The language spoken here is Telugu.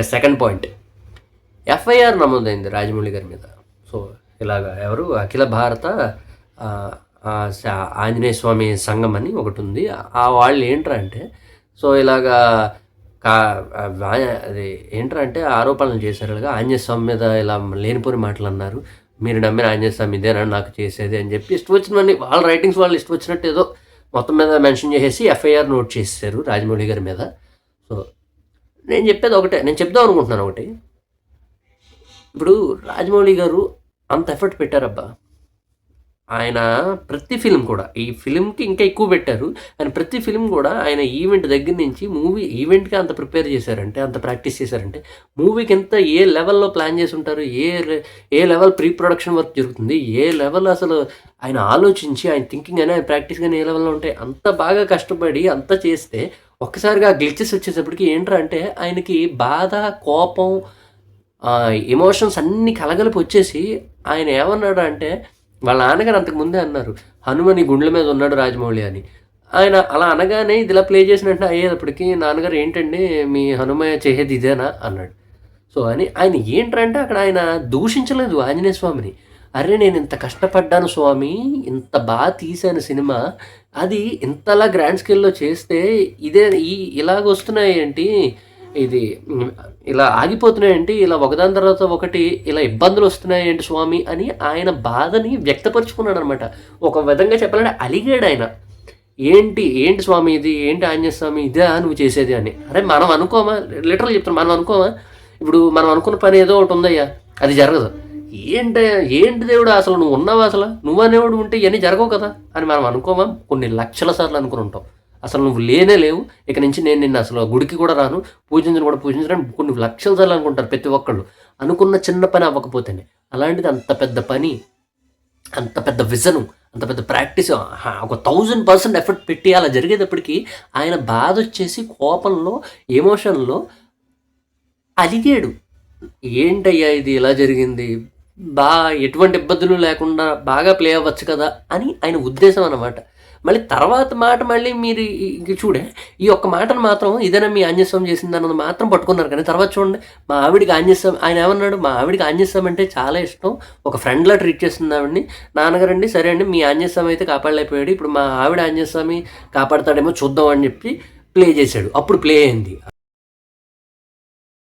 ఇక సెకండ్ పాయింట్, ఎఫ్ఐఆర్ నమోదైంది రాజమౌళి గారి మీద. సో ఇలాగా ఎవరు అఖిల భారత ఆంజనేయ స్వామి సంఘం అని ఒకటి ఉంది. ఆ వాళ్ళు ఏంట్రా అంటే, సో ఇలాగా కా అది ఏంట్రా అంటే ఆరోపణలు చేశారు. ఇలాగా ఆంజనేయ స్వామి మీద ఇలా లేనిపోని మాటలు అన్నారు. మీరు నమ్మిన ఆంజనేయ స్వామి ఇదేనా నాకు చేసేది అని చెప్పి ఇష్టం వచ్చినవన్నీ వాళ్ళ రైటింగ్స్ వాళ్ళు ఇష్టం వచ్చినట్టు ఏదో మొత్తం మీద మెన్షన్ చేసేసి ఎఫ్ఐఆర్ నోట్ చేసేసారు రాజమౌళి గారి మీద. సో నేను చెప్పేది ఒకటే, నేను చెప్దాం అనుకుంటున్నాను ఒకటి. ఇప్పుడు రాజమౌళి గారు అంత ఎఫర్ట్ పెట్టారబ్బా. ఆయన ప్రతి ఫిలిం కూడా, ఈ ఫిలింకి ఇంకా ఎక్కువ పెట్టారు. ఆయన ప్రతి ఫిలిం కూడా ఆయన ఈవెంట్ దగ్గర నుంచి మూవీ ఈవెంట్కి అంత ప్రిపేర్ చేశారంటే, అంత ప్రాక్టీస్ చేశారంటే, మూవీకి ఎంత ఏ లెవెల్లో ప్లాన్ చేసి ఉంటారు, ఏ లెవెల్ ప్రీ ప్రొడక్షన్ వర్క్ జరుగుతుంది, ఏ లెవెల్ అసలు ఆయన ఆలోచించి ఆయన థింకింగ్ అని ఆయన ప్రాక్టీస్ కానీ ఏ లెవెల్లో ఉంటాయి. అంత బాగా కష్టపడి అంత చేస్తే ఒక్కసారిగా గ్లిచెస్ వచ్చేటప్పటికి ఏంట్రా అంటే ఆయనకి బాధ, కోపం, ఎమోషన్స్ అన్నీ కలగలిపి వచ్చేసి ఆయన ఏమన్నాడు అంటే, వాళ్ళ నాన్నగారు అంతకుముందే అన్నారు, హనుమని గుండెల మీద ఉన్నాడు రాజమౌళి అని. ఆయన అలా అనగానే ఇది ఇలా ప్లే చేసినట్టు అయ్యేటప్పటికి నాన్నగారు ఏంటండి మీ హనుమయ్య చేసేది ఇదేనా అన్నాడు. సో అని ఆయన ఏంటంటే అక్కడ ఆయన దూషించలేదు ఆంజనేయ స్వామిని. అరే నేను ఇంత కష్టపడ్డాను స్వామి, ఇంత బాగా తీశాను సినిమా, అది ఇంతలా గ్రాండ్ స్కేల్లో చేస్తే ఇదే ఇలాగ వస్తున్నాయి ఏంటి, ఇది ఇలా ఆగిపోతున్నాయంటే, ఇలా ఒకదాని తర్వాత ఒకటి ఇలా ఇబ్బందులు వస్తున్నాయంటే స్వామి అని ఆయన బాధని వ్యక్తపరుచుకున్నాడు అనమాట. ఒక విధంగా చెప్పాలంటే అలిగాడు ఆయన. ఏంటి స్వామి ఇది, ఏంటి ఆంజనేయ స్వామి ఇదే నువ్వు చేసేది అని. అరే మనం అనుకోమా, లిటరల్ చెప్తాను, మనం అనుకోమా, ఇప్పుడు మనం అనుకున్న పని ఏదో ఒకటి ఉందయ్యా, అది జరగదు. ఏంటి దేవుడు అసలు నువ్వు ఉన్నావా, అసలు నువ్వు అనేవాడు ఉంటే ఇవన్నీ జరగవు కదా అని మనం అనుకోమా. కొన్ని లక్షల సార్లు అనుకుని ఉంటాం. అసలు నువ్వు లేవు, ఇక నుంచి నేను నిన్ను అసలు గుడికి కూడా రాను, పూజించడం కొన్ని లక్షల సార్లు అనుకుంటారు ప్రతి ఒక్కళ్ళు. అనుకున్న చిన్న పని అవ్వకపోతేనే. అలాంటిది అంత పెద్ద పని, అంత పెద్ద విజను, అంత పెద్ద ప్రాక్టీస్, ఒక 1000% ఎఫర్ట్ పెట్టి అలా జరిగేటప్పటికి ఆయన బాధ వచ్చేసి కోపంలో, ఎమోషన్లో అలిగాడు. ఏంటయ్యా ఇది ఇలా జరిగింది, ఎటువంటి ఇబ్బందులు లేకుండా బాగా ప్లే అవ్వచ్చు కదా అని ఆయన ఉద్దేశం అన్నమాట. మళ్ళీ తర్వాత మాట మళ్ళీ మీరు చూడే ఈ ఒక్క మాటను మాత్రం ఇదేనా మీ ఆంజనేయ స్వామి చేసింది అన్నది మాత్రం పట్టుకున్నారు. కానీ తర్వాత చూడండి, మా ఆవిడికి ఆంజనేయ స్వామి, ఆయన ఏమన్నాడు, మా ఆవిడికి ఆంజనేయ స్వామి అంటే చాలా ఇష్టం, ఒక ఫ్రెండ్లా ట్రీట్ చేస్తుంది ఆవిడని. నాన్నగారండి సరే అండి మీ ఆంజనేయ స్వామి అయితే కాపాడలేకపోయాడు, ఇప్పుడు మా ఆవిడ ఆంజనేయ స్వామి కాపాడతాడేమో చూద్దాం అని చెప్పి ప్లే చేశాడు. అప్పుడు ప్లే అయింది.